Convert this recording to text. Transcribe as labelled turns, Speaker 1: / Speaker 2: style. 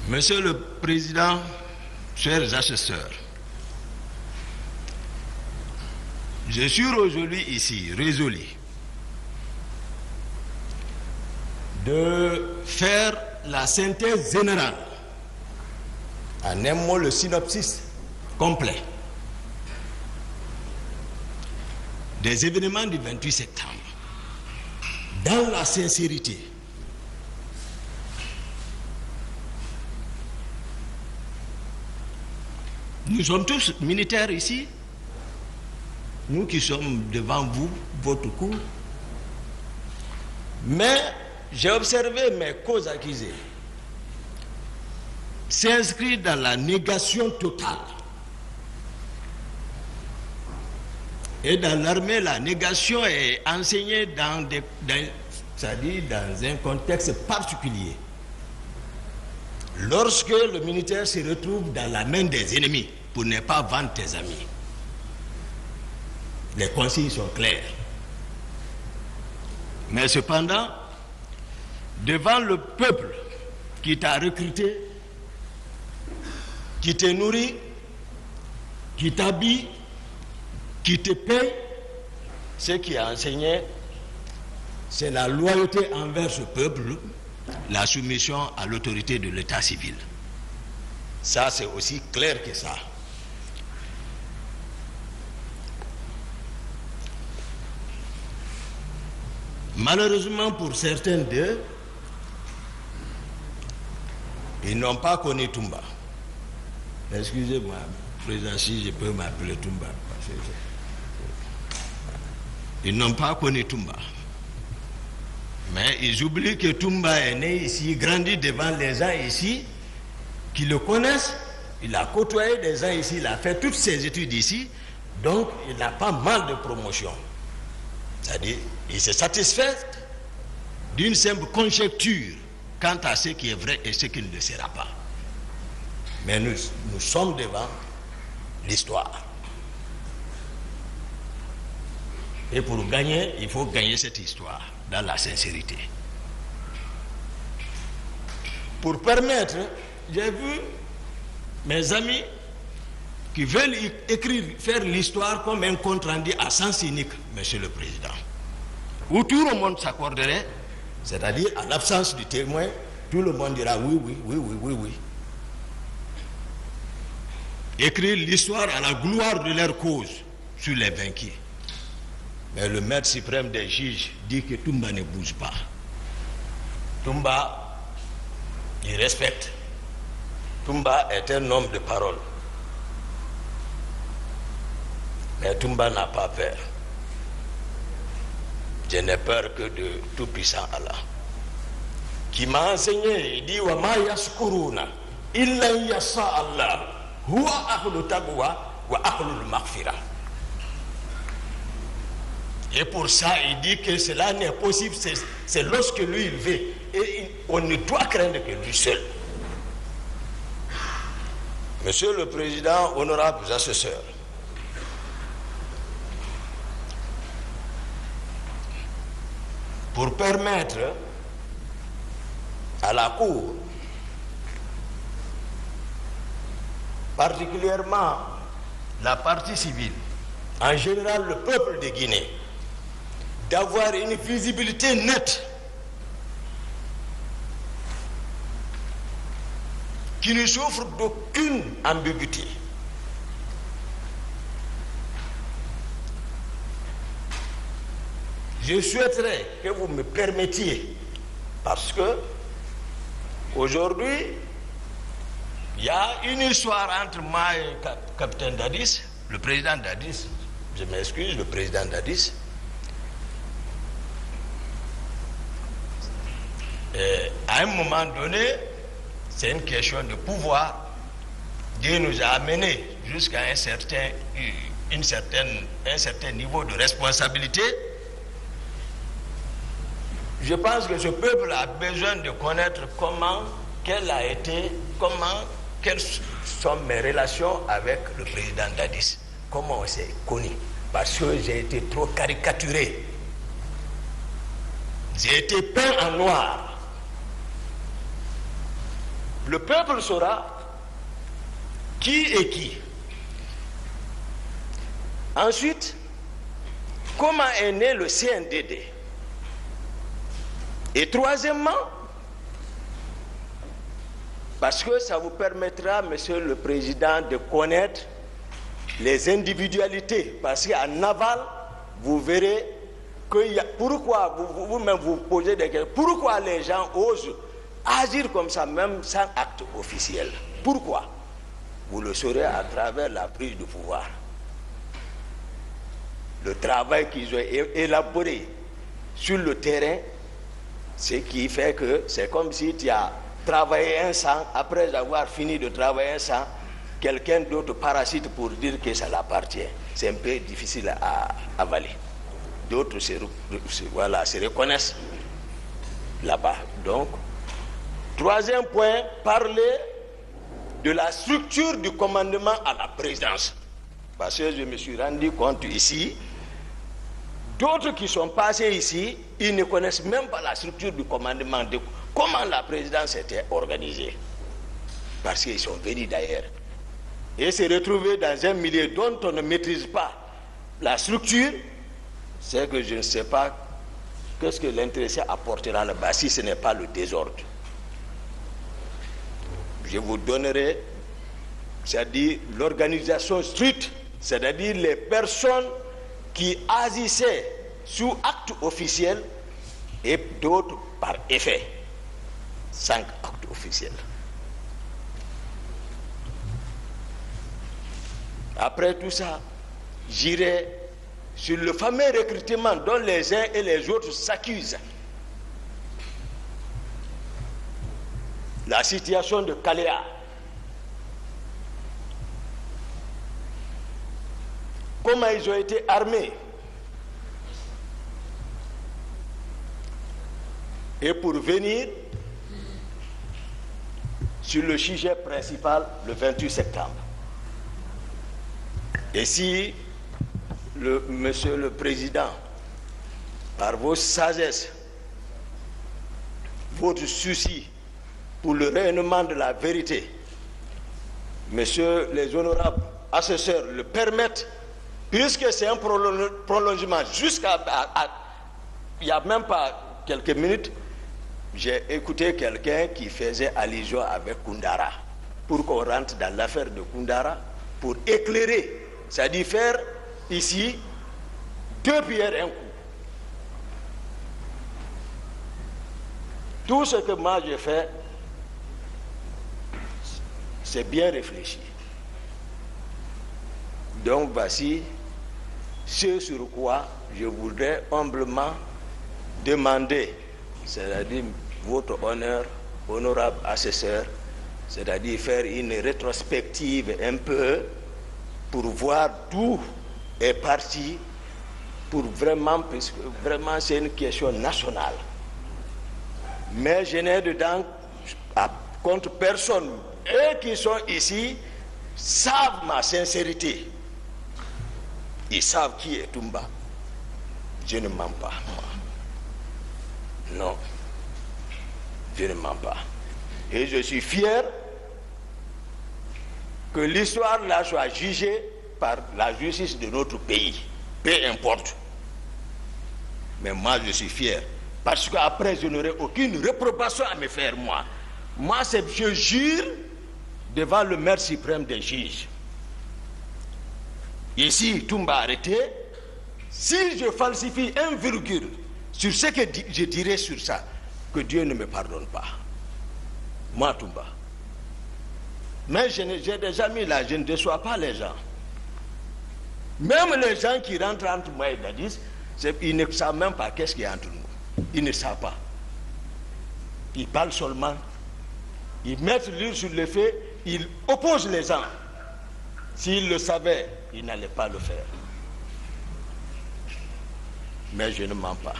Speaker 1: Monsieur le Président, chers assesseurs, je suis aujourd'hui ici résolu de faire la synthèse générale, en un mot le synopsis complet des événements du 28 septembre, dans la sincérité. Nous sommes tous militaires ici, nous qui sommes devant vous, votre cour. Mais j'ai observé mes causes accusées s'inscrire dans la négation totale. Et dans l'armée, la négation est enseignée c'est-à-dire dans un contexte particulier. Lorsque le militaire se retrouve dans la main des ennemis, pour ne pas vendre tes amis. Les consignes sont claires. Mais cependant, devant le peuple qui t'a recruté, qui te nourrit, qui t'habille, qui te paye, ce qui est enseigné, c'est la loyauté envers ce peuple, la soumission à l'autorité de l'état civil. Ça, c'est aussi clair que ça. Malheureusement pour certains d'eux, ils n'ont pas connu Toumba. Excusez-moi, président, si je peux m'appeler Toumba. Ils n'ont pas connu Toumba. Mais ils oublient que Toumba est né ici, grandi devant les gens ici, qui le connaissent. Il a côtoyé des gens ici, il a fait toutes ses études ici, donc il a pas mal de promotion. C'est-à-dire, il se satisfait d'une simple conjecture quant à ce qui est vrai et ce qui ne le sera pas. Mais nous sommes devant l'histoire. Et pour gagner, il faut gagner cette histoire dans la sincérité. Pour permettre, j'ai vu mes amis qui veulent écrire, faire l'histoire comme un compte rendu à sens unique, Monsieur le Président, où tout le monde s'accorderait, c'est-à-dire à l'absence du témoin, tout le monde dira oui, oui, oui, oui, oui, oui. Écrire l'histoire à la gloire de leur cause sur les vaincus. Mais le maître suprême des juges dit que Toumba ne bouge pas. Toumba, il respecte. Toumba est un homme de parole. Mais Toumba n'a pas peur. Je n'ai peur que de tout-puissant Allah. Qui m'a enseigné, il dit « Wa ma yashkuruna illa yasha Allah huwa ahlu taqwa wa ahlu maghfira » Et pour ça, il dit que cela n'est possible, c'est lorsque lui il veut. Et on ne doit craindre que lui seul. Monsieur le Président, honorables assesseurs, pour permettre à la Cour, particulièrement la partie civile, en général le peuple de Guinée, d'avoir une visibilité nette qui ne souffre d'aucune ambiguïté. Je souhaiterais que vous me permettiez, parce que aujourd'hui, il y a une histoire entre moi et le capitaine Dadis, le président Dadis, je m'excuse, le président Dadis. Et à un moment donné, c'est une question de pouvoir. Dieu nous a amenés jusqu'à un certain niveau de responsabilité. Je pense que ce peuple a besoin de connaître quelles sont mes relations avec le président Dadis. Comment on s'est connu. Parce que j'ai été trop caricaturé. J'ai été peint en noir. Le peuple saura qui est qui. Ensuite, comment est né le CNDD? Et troisièmement, parce que ça vous permettra, Monsieur le Président, de connaître les individualités. Parce qu'en aval, vous verrez que pourquoi vous-même vous posez des questions. Pourquoi les gens osent agir comme ça, même sans acte officiel? Pourquoi? Vous le saurez à travers la prise de pouvoir. Le travail qu'ils ont élaboré sur le terrain, ce qui fait que c'est comme si tu as travaillé un sang, après avoir fini de travailler un sang, quelqu'un d'autre parasite pour dire que ça l'appartient. C'est un peu difficile à avaler. D'autres se reconnaissent là-bas. Donc, troisième point, parler de la structure du commandement à la présidence. Parce que je me suis rendu compte ici, d'autres qui sont passés ici, ils ne connaissent même pas la structure du commandement, de comment la présidence était organisée. Parce qu'ils sont venus d'ailleurs. Et se retrouver dans un milieu dont on ne maîtrise pas la structure, c'est que je ne sais pas qu'est-ce que l'intéressé apportera là-bas si ce n'est pas le désordre. Je vous donnerai, c'est-à-dire l'organisation stricte, c'est-à-dire les personnes qui agissaient sous acte officiel et d'autres par effet. 5 actes officiels. Après tout ça, j'irai sur le fameux recrutement dont les uns et les autres s'accusent. La situation de Kaléa. Comment ils ont été armés. Et pour venir sur le sujet principal, le 28 septembre. Et si, Monsieur le Président, par vos sagesses, votre souci pour le rayonnement de la vérité, Messieurs les honorables assesseurs le permettent, puisque c'est un prolongement jusqu'à... Il n'y a même pas quelques minutes, j'ai écouté quelqu'un qui faisait allusion avec Koundara, pour qu'on rentre dans l'affaire de Koundara, pour éclairer, c'est-à-dire faire ici 2 pierres un coup. Tout ce que moi j'ai fait, c'est bien réfléchi. Donc voici ce sur quoi je voudrais humblement demander, c'est-à-dire votre honneur, honorable assesseur, c'est-à-dire faire une rétrospective un peu pour voir d'où est parti, pour vraiment, puisque vraiment c'est une question nationale. Mais je n'ai dedans contre personne. Eux qui sont ici savent ma sincérité. Ils savent qui est Toumba. Je ne mens pas, moi. Non. Je ne mens pas. Et je suis fier que l'histoire là soit jugée par la justice de notre pays. Peu importe. Mais moi, je suis fier. Parce qu'après, je n'aurai aucune réprobation à me faire, moi. Moi, je jure devant le maître suprême des juges. Ici, Toumba arrêté. Si je falsifie un virgule sur ce que je dirai sur ça, que Dieu ne me pardonne pas. Moi, Toumba. Mais j'ai des amis là, je ne déçois pas les gens. Même les gens qui rentrent entre moi et Dadis, ils ne savent même pas qu'est-ce qu'il y a entre nous. Ils ne savent pas. Ils parlent seulement. Ils mettent l'huile sur le feu, ils opposent les gens. S'ils le savaient, ils n'allaient pas le faire. Mais je ne mens pas.